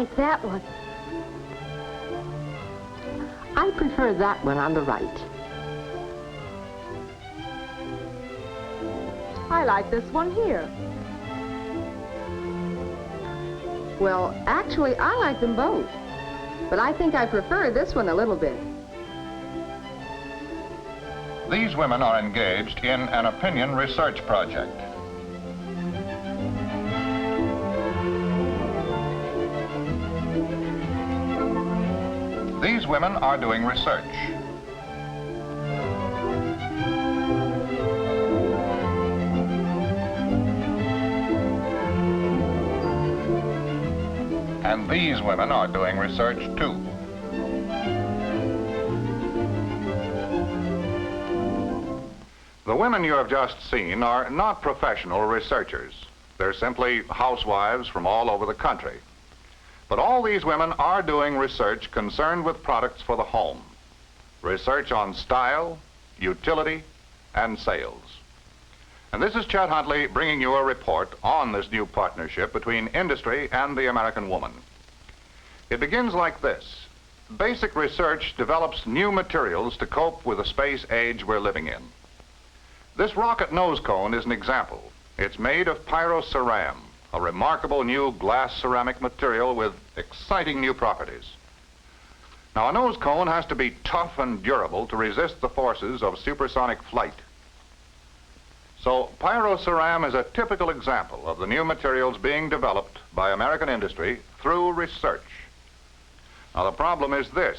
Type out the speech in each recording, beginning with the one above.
like that one. I prefer that one on the right. I like this one here. Well, actually, I like them both. But I think I prefer this one a little bit. These women are engaged in an opinion research project. These women are doing research. And these women are doing research too. The women you have just seen are not professional researchers. They're simply housewives from all over the country. But all these women are doing research concerned with products for the home. Research on style, utility, and sales. And this is Chet Huntley bringing you a report on this new partnership between industry and the American woman. It begins like this. Basic research develops new materials to cope with the space age we're living in. This rocket nose cone is an example. It's made of pyroceram, a remarkable new glass ceramic material with exciting new properties. Now, a nose cone has to be tough and durable to resist the forces of supersonic flight. So, pyroceram is a typical example of the new materials being developed by American industry through research. Now, the problem is this.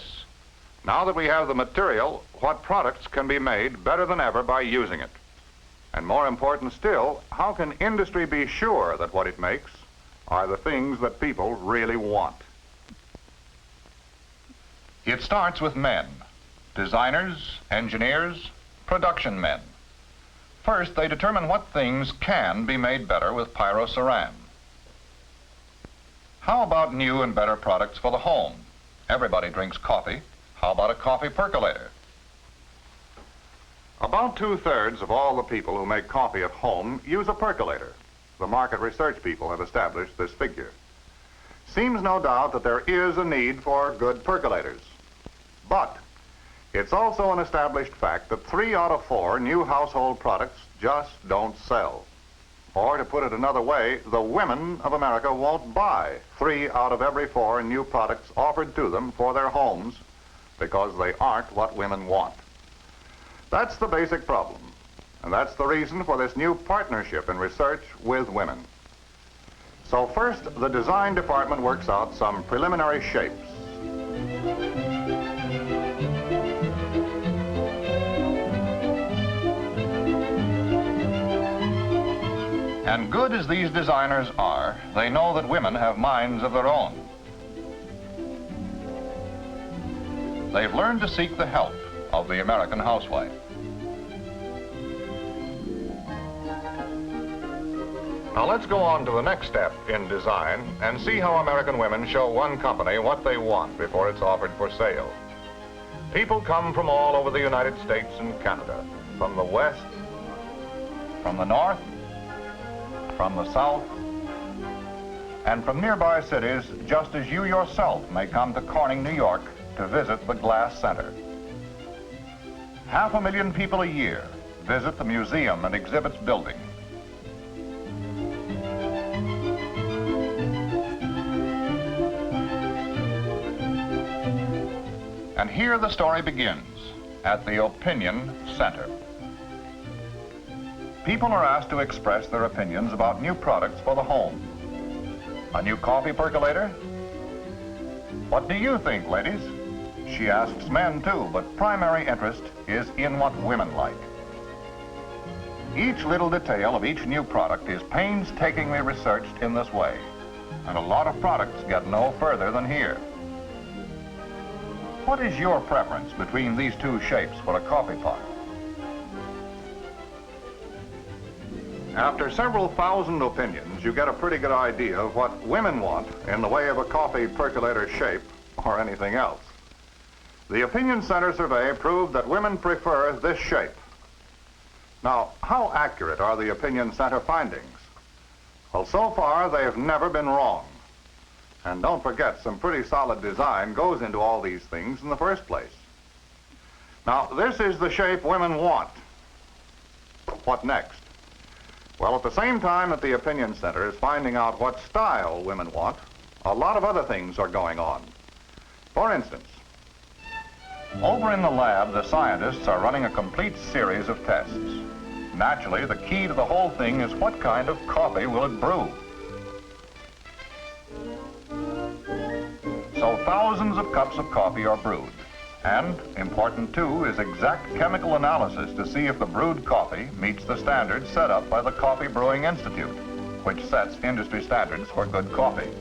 Now that we have the material, what products can be made better than ever by using it? And more important still, how can industry be sure that what it makes are the things that people really want? It starts with men, designers, engineers, production men. First, they determine what things can be made better with pyroceram. How about new and better products for the home? Everybody drinks coffee. How about a coffee percolator? About 2/3 of all the people who make coffee at home use a percolator. The market research people have established this figure. Seems no doubt that there is a need for good percolators. But it's also an established fact that 3 out of 4 new household products just don't sell. Or to put it another way, the women of America won't buy 3 out of every 4 new products offered to them for their homes because they aren't what women want. That's the basic problem, and that's the reason for this new partnership in research with women. So first, the design department works out some preliminary shapes. And good as these designers are, they know that women have minds of their own. They've learned to seek the help of the American housewife. Now let's go on to the next step in design and see how American women show one company what they want before it's offered for sale. People come from all over the United States and Canada, from the West, from the North, from the South, and from nearby cities, just as you yourself may come to Corning, New York, to visit the Glass Center. 500,000 people a year visit the museum and exhibits building. And here the story begins, at the Opinion Center. People are asked to express their opinions about new products for the home. A new coffee percolator? What do you think, ladies? She asks men too, but primary interest is in what women like. Each little detail of each new product is painstakingly researched in this way, and a lot of products get no further than here. What is your preference between these two shapes for a coffee pot? After several thousand opinions, you get a pretty good idea of what women want in the way of a coffee percolator shape or anything else. The Opinion Center survey proved that women prefer this shape. Now, how accurate are the Opinion Center findings? Well, so far, they have never been wrong. And don't forget, some pretty solid design goes into all these things in the first place. Now, this is the shape women want. What next? Well, at the same time that the Opinion Center is finding out what style women want, a lot of other things are going on. For instance, over in the lab, the scientists are running a complete series of tests. Naturally, the key to the whole thing is what kind of coffee will it brew? So thousands of cups of coffee are brewed. And, important too, is exact chemical analysis to see if the brewed coffee meets the standards set up by the Coffee Brewing Institute, which sets industry standards for good coffee.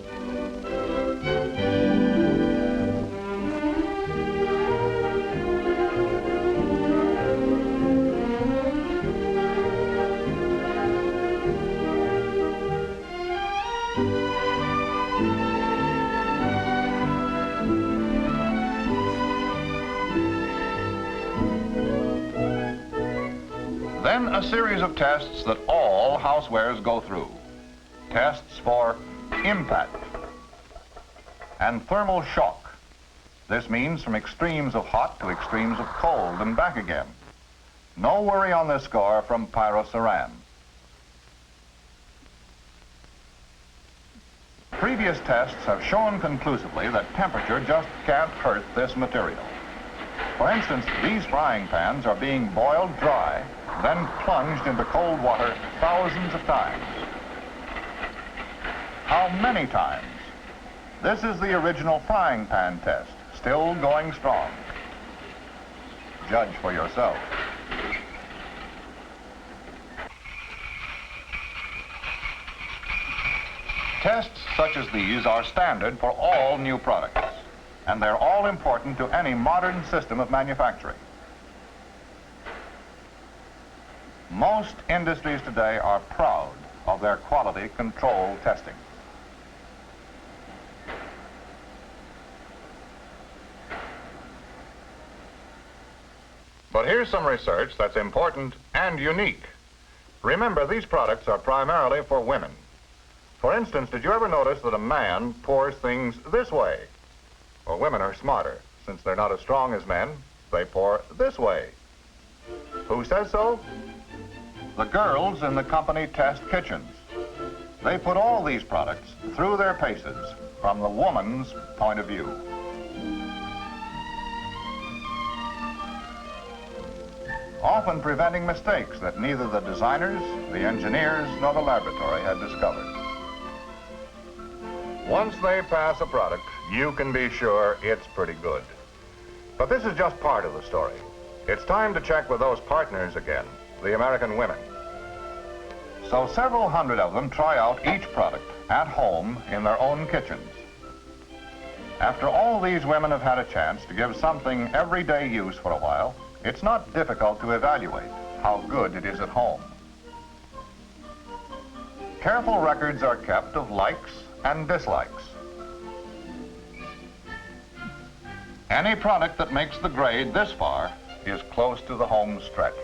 Then a series of tests that all housewares go through. Tests for impact and thermal shock. This means from extremes of hot to extremes of cold and back again. No worry on this score from pyrosaran. Previous tests have shown conclusively that temperature just can't hurt this material. For instance, these frying pans are being boiled dry, then plunged into cold water thousands of times. How many times? This is the original frying pan test, still going strong. Judge for yourself. Tests such as these are standard for all new products, and they're all important to any modern system of manufacturing. Most industries today are proud of their quality control testing. But here's some research that's important and unique. Remember, these products are primarily for women. For instance, did you ever notice that a man pours things this way? Well, women are smarter. Since they're not as strong as men, they pour this way. Who says so? The girls in the company test kitchens. They put all these products through their paces from the woman's point of view. Often preventing mistakes that neither the designers, the engineers, nor the laboratory had discovered. Once they pass a product, you can be sure it's pretty good. But this is just part of the story. It's time to check with those partners again, the American women. So several hundred of them try out each product at home in their own kitchens. After all these women have had a chance to give something everyday use for a while, it's not difficult to evaluate how good it is at home. Careful records are kept of likes and dislikes. Any product that makes the grade this far is close to the home stretch.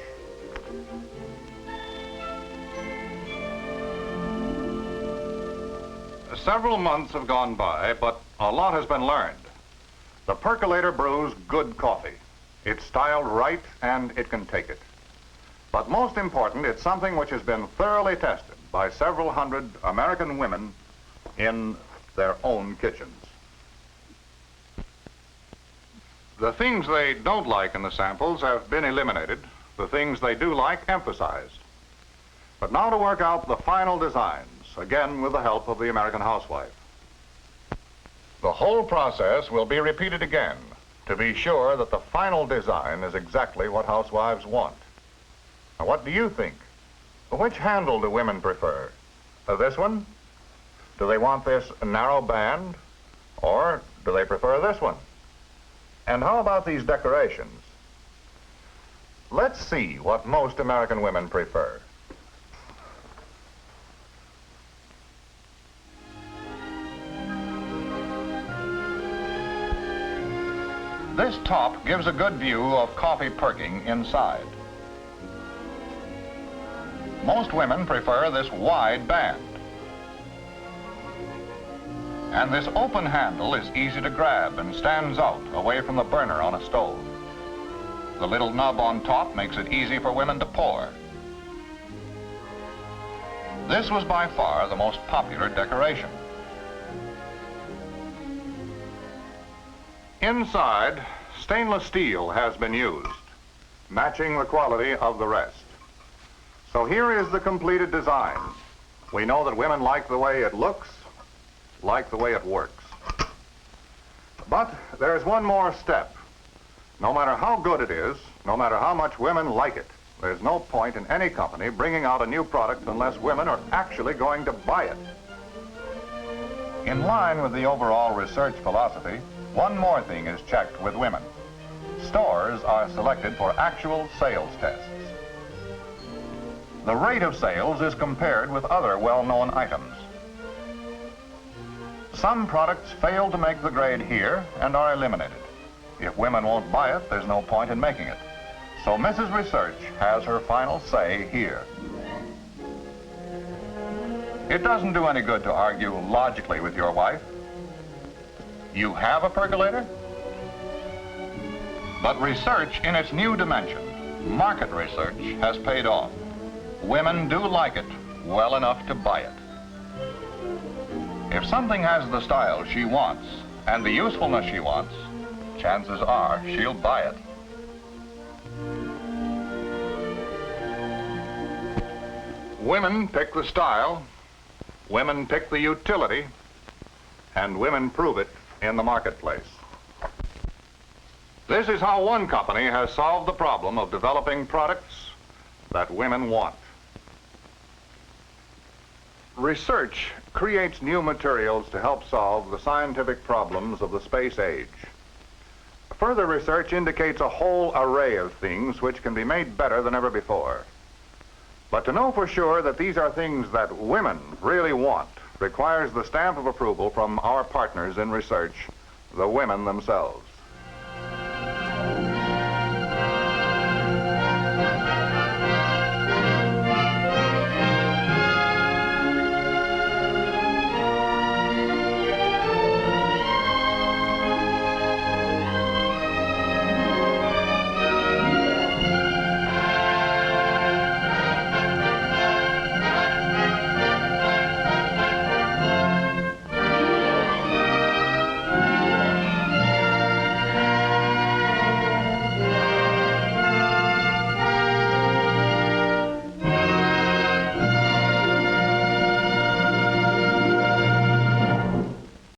Several months have gone by, but a lot has been learned. The percolator brews good coffee. It's styled right and it can take it. But most important, it's something which has been thoroughly tested by several hundred American women in their own kitchens. The things they don't like in the samples have been eliminated. The things they do like emphasized. But now to work out the final designs, again with the help of the American housewife. The whole process will be repeated again to be sure that the final design is exactly what housewives want. Now, what do you think? Which handle do women prefer? This one? Do they want this narrow band? Or do they prefer this one? And how about these decorations? Let's see what most American women prefer. This top gives a good view of coffee perking inside. Most women prefer this wide band. And this open handle is easy to grab and stands out away from the burner on a stove. The little nub on top makes it easy for women to pour. This was by far the most popular decoration. Inside, stainless steel has been used, matching the quality of the rest. So here is the completed design. We know that women like the way it looks, like the way it works. But there's one more step. No matter how good it is, no matter how much women like it, there's no point in any company bringing out a new product unless women are actually going to buy it. In line with the overall research philosophy, one more thing is checked with women. Stores are selected for actual sales tests. The rate of sales is compared with other well-known items. Some products fail to make the grade here and are eliminated. If women won't buy it, there's no point in making it. So Mrs. Research has her final say here. It doesn't do any good to argue logically with your wife. You have a percolator? But research in its new dimension, market research, has paid off. Women do like it well enough to buy it. If something has the style she wants and the usefulness she wants, chances are she'll buy it. Women pick the style, women pick the utility, and women prove it in the marketplace. This is how one company has solved the problem of developing products that women want. Research creates new materials to help solve the scientific problems of the space age. Further research indicates a whole array of things which can be made better than ever before. But to know for sure that these are things that women really want requires the stamp of approval from our partners in research, the women themselves.